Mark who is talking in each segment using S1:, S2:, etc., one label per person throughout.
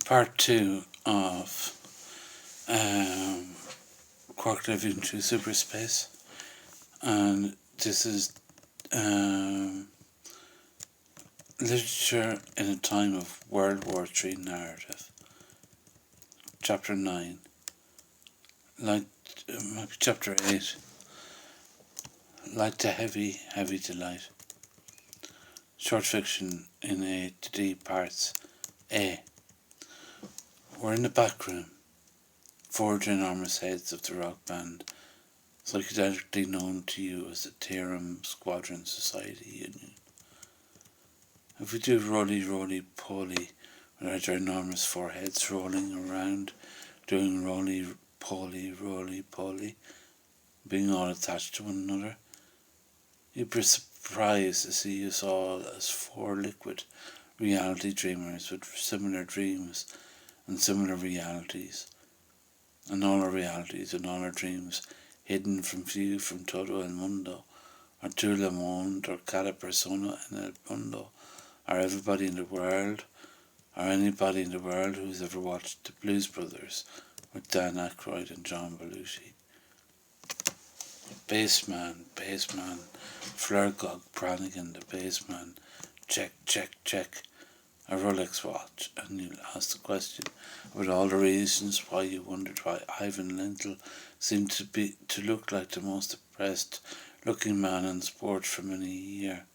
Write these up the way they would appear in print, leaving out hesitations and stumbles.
S1: Part 2 of Quark Living Through Superspace, and this is Literature in a Time of World War III Narrative, Chapter 9, Chapter 8, Light to Heavy, Heavy to Light. Short fiction in A to D parts. A. We're in the back room. Four ginormous heads of the rock band, psychedelically known to you as the Theorem Squadron Society Union. If we do roly-poly with our ginormous foreheads rolling around, doing roly-poly, being all attached to one another, you'd be surprised to see us all as four liquid reality dreamers with similar dreams and similar realities, and all our realities and all our dreams hidden from view from todo el mundo, or tout le monde, or cada persona en el mundo, or everybody in the world, or anybody in the world who's ever watched the Blues Brothers with Dan Aykroyd and John Belushi. Bassman, Flurgog Brannigan, the bassman, check. A Rolex watch, and you'll ask the question about all the reasons why you wondered why Ivan Lentil seemed to look like the most depressed looking man in sport for many a year.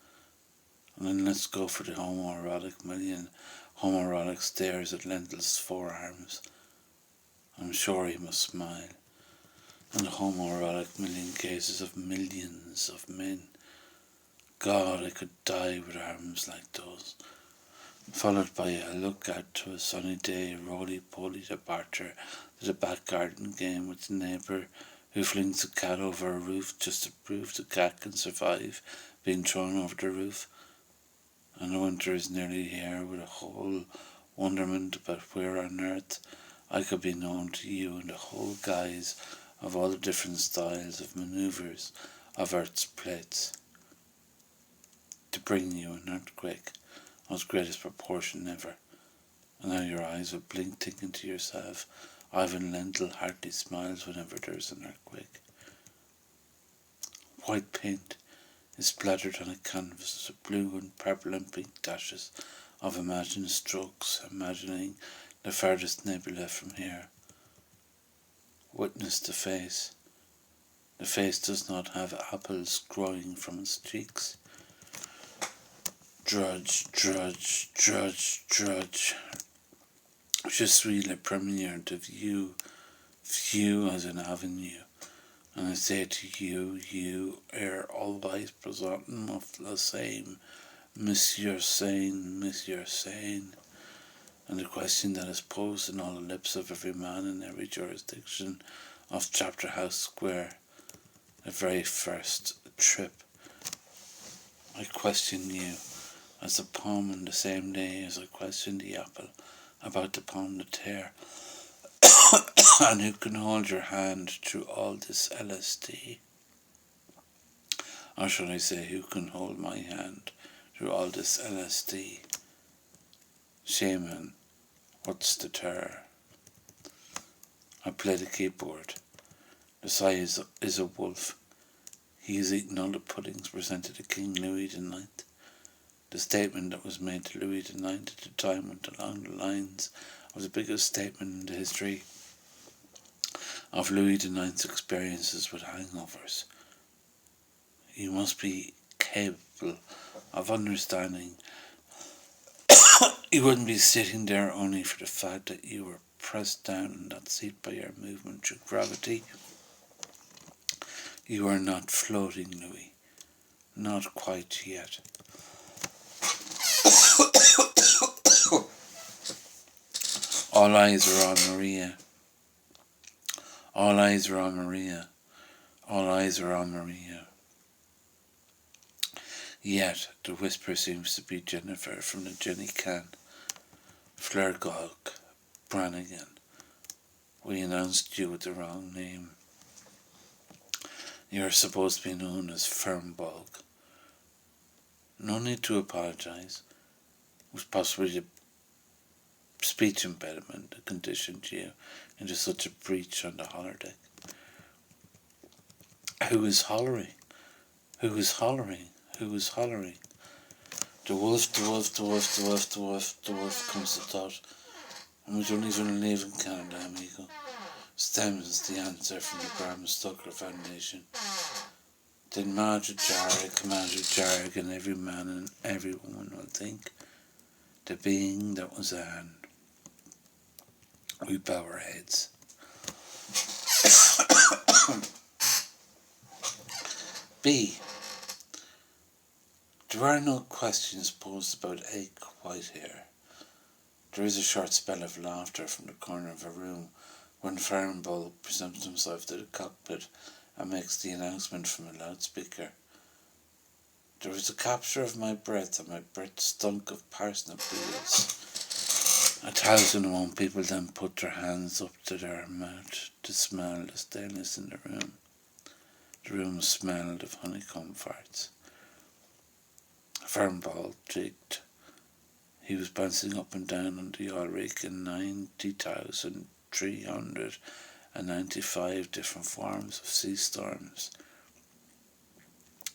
S1: And then let's go for the homoerotic million. Homoerotic stares at Lentil's forearms. I'm sure he must smile. And the homoerotic million gazes of millions of men. God, I could die with arms like those. Followed by a look out to a sunny day, roly-poly departure to the back garden game with the neighbour who flings the cat over a roof just to prove the cat can survive being thrown over the roof. And the winter is nearly here, with a whole wonderment about where on earth I could be known to you in the whole guise of all the different styles of manoeuvres of Earth's plates, to bring you an earthquake of greatest proportion ever. And now your eyes will blink, thinking to yourself, Ivan Lentil hardly smiles whenever there's an earthquake. White paint is splattered on a canvas of blue and purple and pink dashes of imagined strokes, imagining the farthest nebula from here. Witness the face. The face does not have apples growing from its cheeks. Drudge. Je suis le premier de view as an avenue. And I say to you, you are always present of the same, Monsieur Sane. And the question that is posed in all the lips of every man in every jurisdiction of Chapter House Square, the very first trip. I question you as the poem in the same day as I questioned the apple about the poem to tear. And who can hold your hand through all this LSD? Or should I say, who can hold my hand through all this LSD? Shaman, what's the terror? I play the keyboard. The size is a wolf. He has eaten all the puddings presented to King Louis IX. The statement that was made to Louis IX at the time went along the lines of the biggest statement in the history of Louis IX's experiences with hangovers. You must be capable of understanding you wouldn't be sitting there only for the fact that you were pressed down in that seat by your movement through gravity. You are not floating, Louis. Not quite yet. All eyes are on Maria. All eyes are on Maria. All eyes are on Maria. Yet the whisper seems to be Jennifer from the Jenny can. Flurgog Brannigan. We announced you with the wrong name. You are supposed to be known as Firmbog. No need to apologise. It was possibly the speech impediment that conditioned you into such a breach on the holodeck? Who is hollering? Who is hollering? Who is hollering? The wolf, the wolf, the wolf, the wolf, the wolf, the wolf comes the thought. And we don't even live in Canada, amigo. STEM is the answer from the Graham Stoker Foundation. Then Margaret Jarrick, Margaret Jarrick, and every man and every woman will think the being that was Anne. We bow our heads. B. There are no questions posed about egg white hair. There is a short spell of laughter from the corner of a room when Farnball presents himself to the cockpit and makes the announcement from a loudspeaker. There was a capture of my breath, and my breath stunk of parsnip peels. 1,001 people then put their hands up to their mouth to smell the stainless in the room. The room smelled of honeycomb farts. Farnball jigged. He was bouncing up and down on the oil rig in 90,395 different forms of sea storms.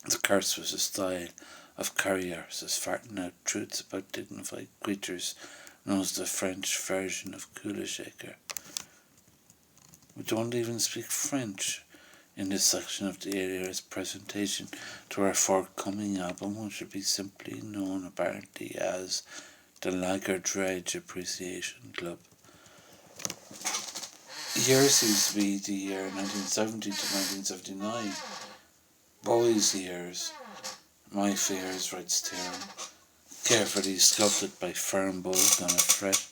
S1: The curse was a style of carriers as farting out truths about dignified creatures known as the French version of Kula Shaker. We don't even speak French in this section of the area's presentation to our forthcoming album, which should be simply known apparently as the Laggard Dredge Appreciation Club. The year seems to be the year 1970 to 1979. Bowie's years. My fears, writes Tyrone, carefully sculpted by Fernbulk on a fret.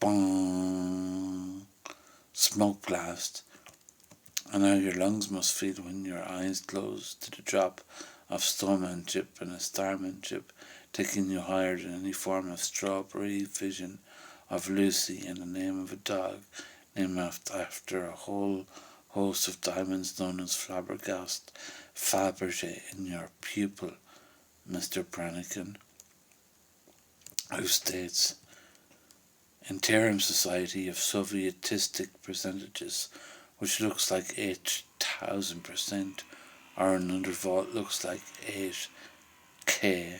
S1: Bong! Smoke blast. And how your lungs must feel when your eyes close to the drop of stowmanship and a starmanship, taking you higher than any form of strawberry vision of Lucy in the name of a dog named after a whole host of diamonds known as Fabergé in your pupil, Mr. Brannigan, who states, in Terem society of Sovietistic percentages, which looks like 8,000%, or another vault looks like $8,000,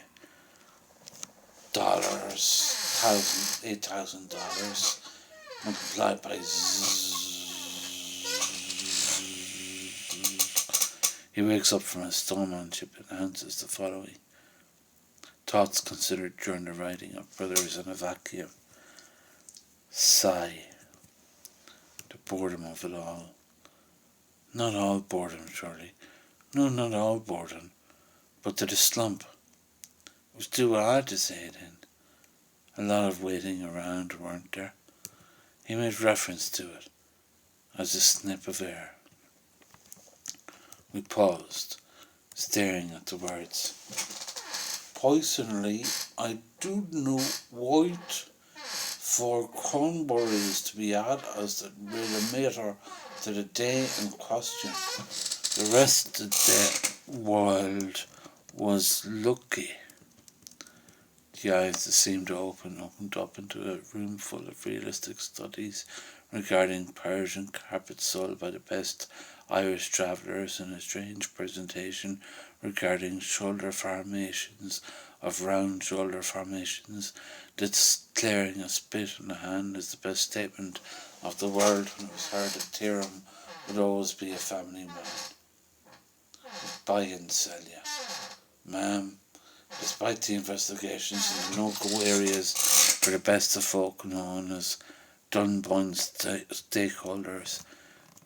S1: $8,000 multiplied by He wakes up from his stowmanship and announces the following. Thoughts considered during the writing of Brothers in a Vacuum. Sigh. The boredom of it all. Not all boredom, surely. No, not all boredom. But to the slump. It was too hard to say it in. A lot of waiting around, weren't there? He made reference to it as a snip of air. We paused, staring at the words. Poisonally, I do know white for cranberries to be had as the relator to the day in question. The rest of the world was lucky. The eyes that seemed to opened up into a room full of realistic studies regarding Persian carpets sold by the best Irish travellers and a strange presentation regarding shoulder formations of round shoulder formations that clearing a spit in the hand is the best statement of the world when it was heard that Tyrone would always be a family man. Buy and sell ya. Ma'am, despite the investigations in the no-go areas for the best of folk known as Dunboyne stakeholders,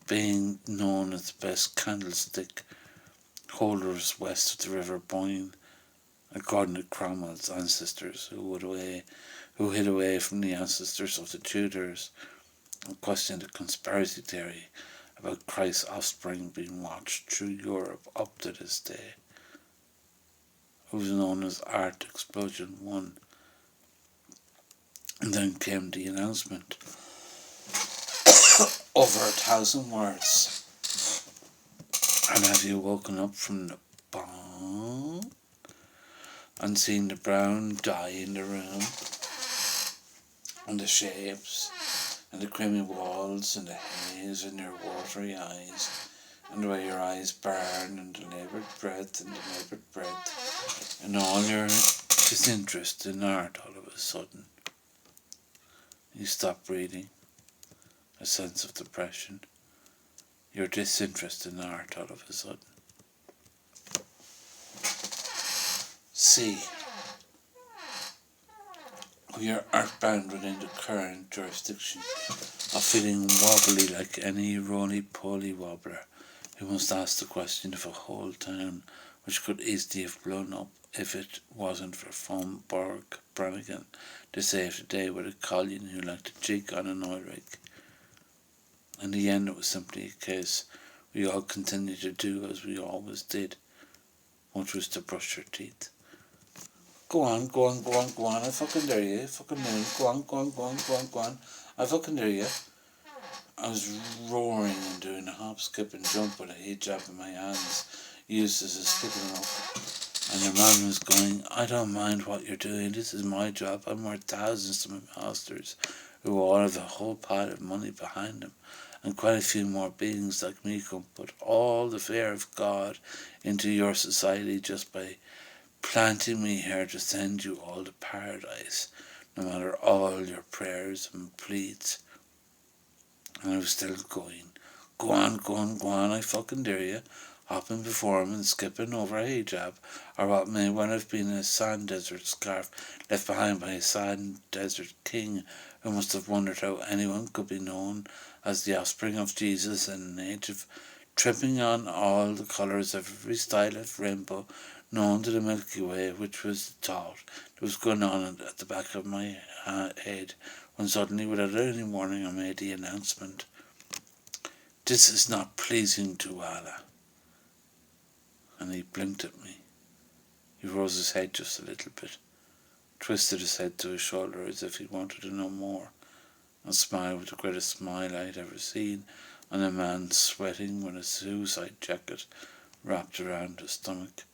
S1: being known as the best candlestick holders west of the River Boyne, according to Cromwell's ancestors who hid away from the ancestors of the Tudors and questioned the conspiracy theory about Christ's offspring being watched through Europe up to this day. It was known as Art Explosion 1. And then came the announcement. Over 1,000 words. And have you woken up from the bomb and seen the brown dye in the room? and the shapes, and the creamy walls, and the haze, and your watery eyes, and the way your eyes burn, and the laboured breath, and the laboured breath, and all your disinterest in art all of a sudden. You stop breathing, a sense of depression, your disinterest in art all of a sudden. C. We are earthbound within the current jurisdiction of feeling wobbly like any roly-poly wobbler who must ask the question of a whole town which could easily have blown up if it wasn't for Fomborg Brannigan to save the day with a collion who liked to jig on an oil rig. In the end, it was simply a case we all continued to do as we always did, which was to brush our teeth. Go on, I fucking dare you, fucking dare you, go on, I fucking dare you. I was roaring and doing a hop, skip and jump with a hijab in my hands, used as a skipping rope. And the man was going, I don't mind what you're doing, this is my job, I'm worth thousands to my masters, who all have a whole pile of money behind them, and quite a few more beings like me can put all the fear of God into your society just by planting me here to send you all to paradise, no matter all your prayers and pleads. And I was still going, go on, I fucking dare you, hopping before him and skipping over a hijab, or what may well have been a sand desert scarf left behind by a sand desert king who must have wondered how anyone could be known as the offspring of Jesus in an age of tripping on all the colours of every style of rainbow known to the Milky Way, which was the thought that was going on at the back of my head, when suddenly, without any warning, I made the announcement, "This is not pleasing to Allah." And he blinked at me. He rose his head just a little bit, twisted his head to his shoulder as if he wanted to know more, and smiled with the greatest smile I had ever seen on a man sweating with a suicide jacket wrapped around his stomach.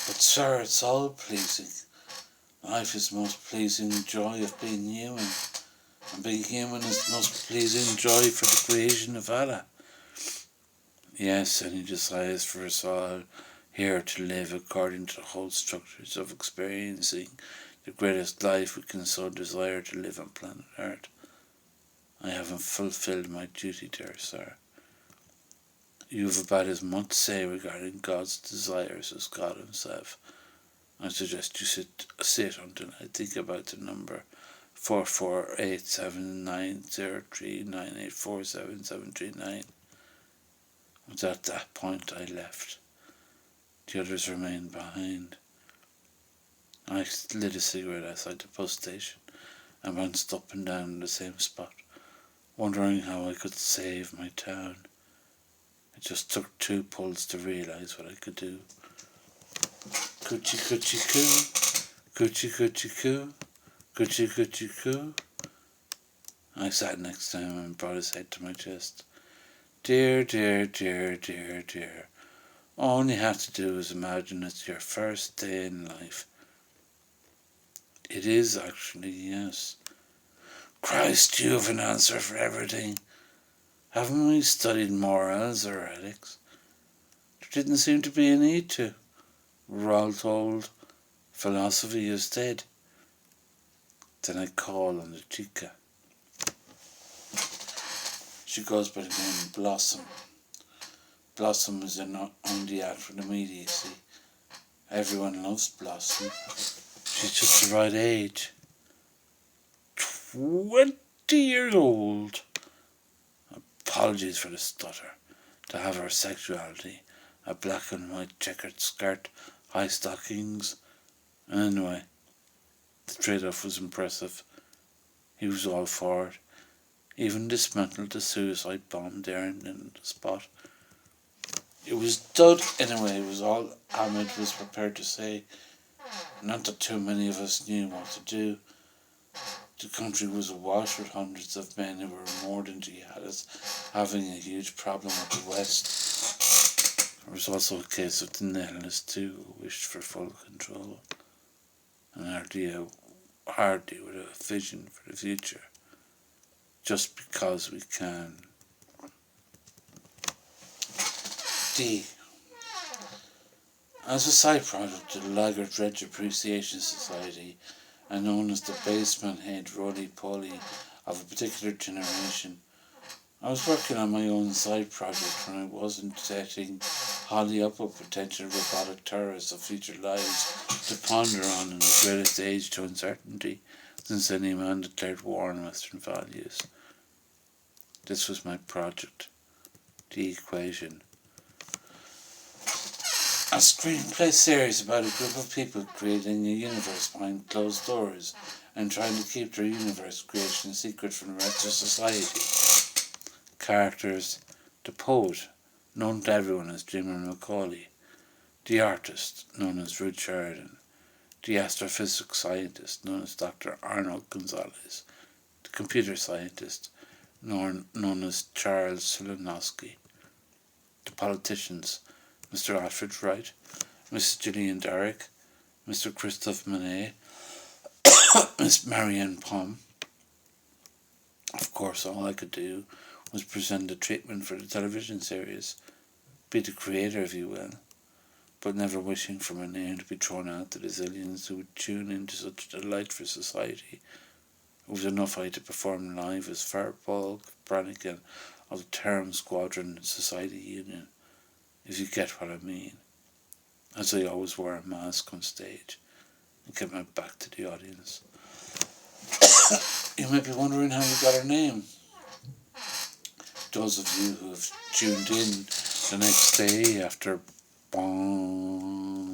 S1: But sir, it's all pleasing. Life is the most pleasing joy of being human, and being human is the most pleasing joy for the creation of Allah. Yes, and he desires for us all here to live according to the whole structures of experiencing the greatest life we can so desire to live on planet Earth. I haven't fulfilled my duty there, sir. You have about as much to say regarding God's desires as God himself. I suggest you sit until I think about the number 44879039847739. It was at that point I left. The others remained behind. I lit a cigarette outside the bus station and bounced up and down in the same spot, wondering how I could save my town. It just took 2 pulls to realise what I could do. Coochie coochie coo, coochie coochie coo, coochie coochie coo. I sat next to him and brought his head to my chest. Dear, dear, dear, dear, dear. All you have to do is imagine it's your first day in life. It is actually, yes. Christ, you have an answer for everything. Haven't we studied morals or ethics? There didn't seem to be a need to. We're all told philosophy is dead. Then I call on the chica. She goes by the name Blossom. Blossom is on the ad for the media, you see. Everyone loves Blossom. She's just the right age. 20 years old. Apologies for the stutter. To have her sexuality, a black and white checkered skirt, high stockings. Anyway, the trade-off was impressive. He was all for it. Even dismantled the suicide bomb there and in the spot. It was dud anyway, it was all Ahmed was prepared to say. Not that too many of us knew what to do. The country was awash with hundreds of men who were more than jihadists, having a huge problem with the West. There was also a case of the nihilists too, who wished for full control. An idea hardly with a vision for the future, just because we can. D. As a side product of the Laggard Dredge Appreciation Society, and known as the baseman head roly-poly of a particular generation, I was working on my own side project when I wasn't setting Holly up with potential robotic terrorists of future lives to ponder on in the greatest age to uncertainty since any man declared war on Western values. This was my project, The Equation. A screenplay series about a group of people creating a universe behind closed doors and trying to keep their universe creation a secret from the rest of society. Characters: the poet, known to everyone as Jimmy Macaulay; the artist, known as Ruth Sheridan; the astrophysics scientist, known as Dr. Arnold Gonzalez; the computer scientist, known as Charles Silanowski; the politicians, Mr. Alfred Wright, Mrs. Gillian Derrick, Mr. Christophe Manet, Miss Marianne Palm. Of course, all I could do was present the treatment for the television series, be the creator if you will, but never wishing for my name to be thrown out to the zillions who would tune into such a delight for society. It was enough I had to perform live as Fireball Brannigan of the Term Squadron Society Union, if you get what I mean, as I always wore a mask on stage and kept my back to the audience. You might be wondering how we got our name. Those of you who have tuned in the next day after bong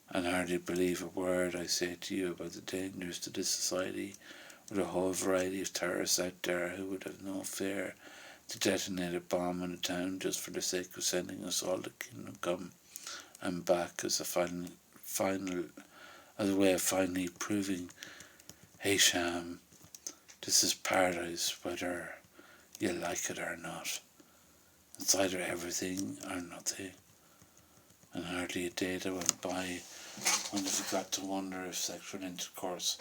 S1: and hardly believe a word I say to you about the dangers to this society, with a whole variety of terrorists out there who would have no fear to detonate a bomb in a town just for the sake of sending us all to Kingdom Come and back as a way of finally proving, hey Sham, this is paradise whether you like it or not. It's either everything or nothing. And hardly a day that went by when I forgot to wonder if sexual intercourse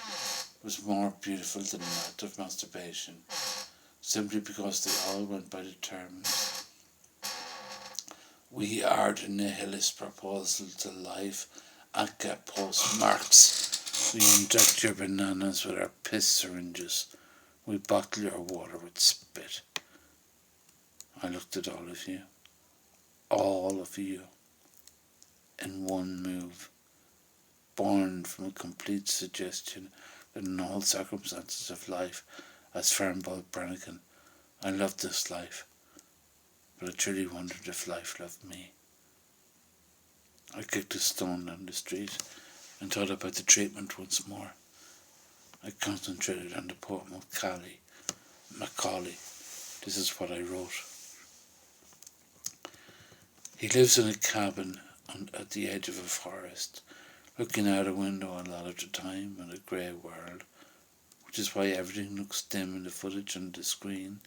S1: was more beautiful than an act of masturbation, simply because they all went by the terms: we are the nihilist proposal to life at get postmarks. We inject your bananas with our piss syringes. We bottle your water with spit. I looked at all of you, in one move, born from a complete suggestion that in all circumstances of life, as Fireball Brannigan, I loved this life, but I truly wondered if life loved me. I kicked a stone down the street and thought about the treatment once more. I concentrated on the poet Macaulay. This is what I wrote. He lives in a cabin at the edge of a forest, looking out a window a lot of the time at a grey world, which is why everything looks dim in the footage on the screen.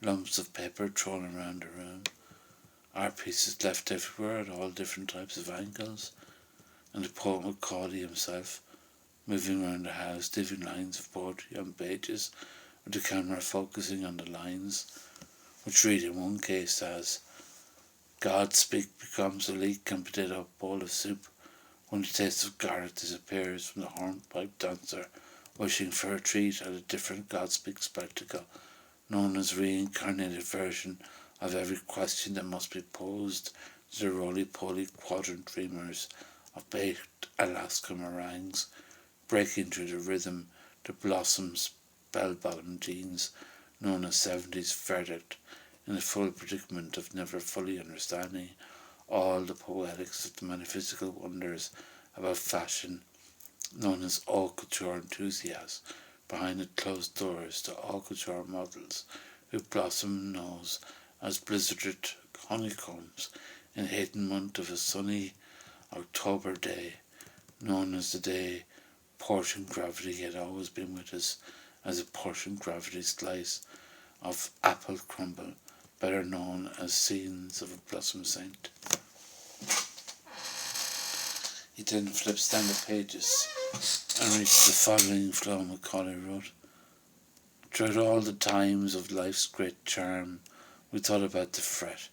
S1: Lumps of paper thrown around the room, art pieces left everywhere at all different types of angles, and the poet Macaulay himself moving around the house, leaving lines of poetry on pages, with the camera focusing on the lines, which read in one case as: God speak becomes a leek and potato bowl of soup when the taste of garlic disappears from the hornpipe dancer wishing for a treat at a different Godspeak spectacle, known as reincarnated version of every question that must be posed to the roly-poly quadrant dreamers of baked Alaska meringues, breaking through the rhythm to Blossom's bell-bottom jeans, known as 70s verdict, in the full predicament of never fully understanding all the poetics of the metaphysical wonders about fashion, known as haute couture enthusiasts, behind the closed doors to haute couture models who Blossom knows as blizzarded honeycombs in the hidden month of a sunny October day, known as the day portion gravity had always been with us as a portion gravity slice of apple crumble, better known as scenes of a blossom saint. He then flips down the pages and reads the following flow Macaulay wrote. Throughout all the times of life's great charm, we thought about the fret,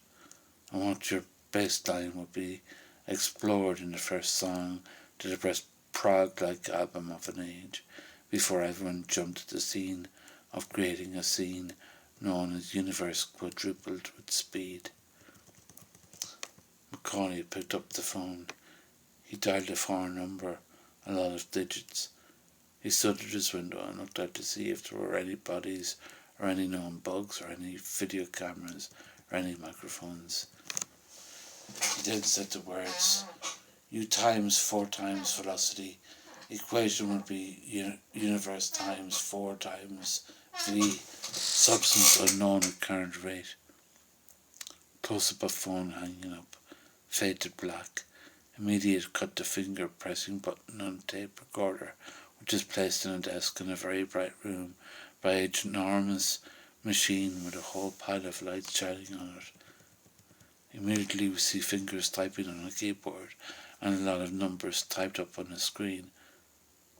S1: and what your bass line would be explored in the first song to the best prog-like album of an age, before everyone jumped at the scene of creating a scene known as Universe Quadrupled with Speed. Macaulay picked up the phone. He dialed a foreign number, a lot of digits. He stood at his window and looked out to see if there were any bodies or any known bugs or any video cameras or any microphones. He then said the words, U times 4 times velocity. Equation would be universe times 4 times V, substance unknown at current rate. Close-up of phone hanging up, fade to black. Immediate cut to finger pressing button on tape recorder, which is placed on a desk in a very bright room by an enormous machine with a whole pile of lights shining on it. Immediately we see fingers typing on a keyboard and a lot of numbers typed up on a screen.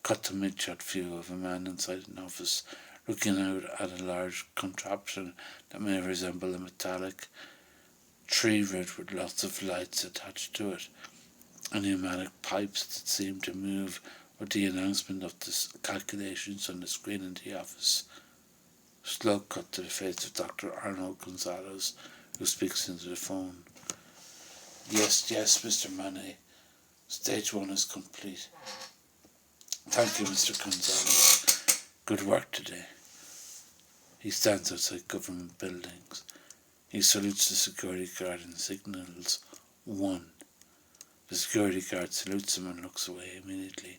S1: Cut to mid-shot view of a man inside an office looking out at a large contraption that may resemble a metallic tree root with lots of lights attached to it, and pneumatic pipes that seem to move with the announcement of the calculations on the screen in the office. Slow cut to the face of Dr. Arnold Gonzalez, who speaks into the phone. Yes, Mr. Manet. Stage 1 is complete. Thank you, Mr. Gonzalez. Good work today. He stands outside government buildings. He salutes the security guard and signals 1. The security guard salutes him and looks away immediately.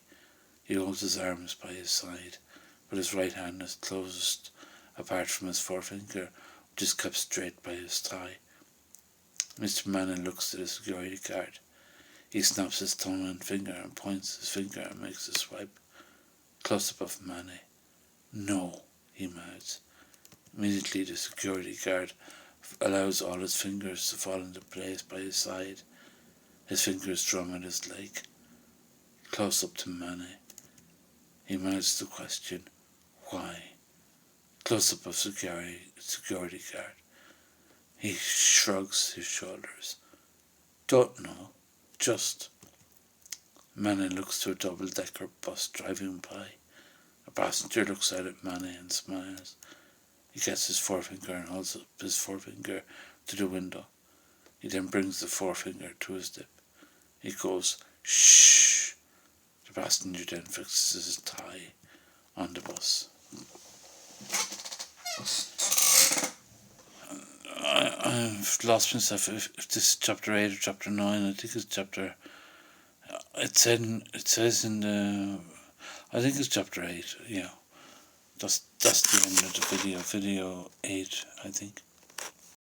S1: He holds his arms by his side, but his right hand is closed apart from his forefinger, which is kept straight by his thigh. Mr. Manning looks at the security guard. He snaps his thumb and finger and points his finger and makes a swipe. Close-up of Manny. No, he mouths. Immediately the security guard allows all his fingers to fall into place by his side. His fingers drum at his leg. Close up to Manny. He mouths the question, why? Close up of security guard. He shrugs his shoulders. Don't know. Just. Manny looks to a double-decker bus driving by. A passenger looks out at Manny and smiles. He gets his forefinger and holds up his forefinger to the window. He then brings the forefinger to his lip. He goes, shh. The passenger then fixes his tie on the bus. I've lost myself if this is chapter 8 or chapter 9. I think it's chapter... It says in the... I think it's chapter 8, yeah. That's the end of the video 8, I think.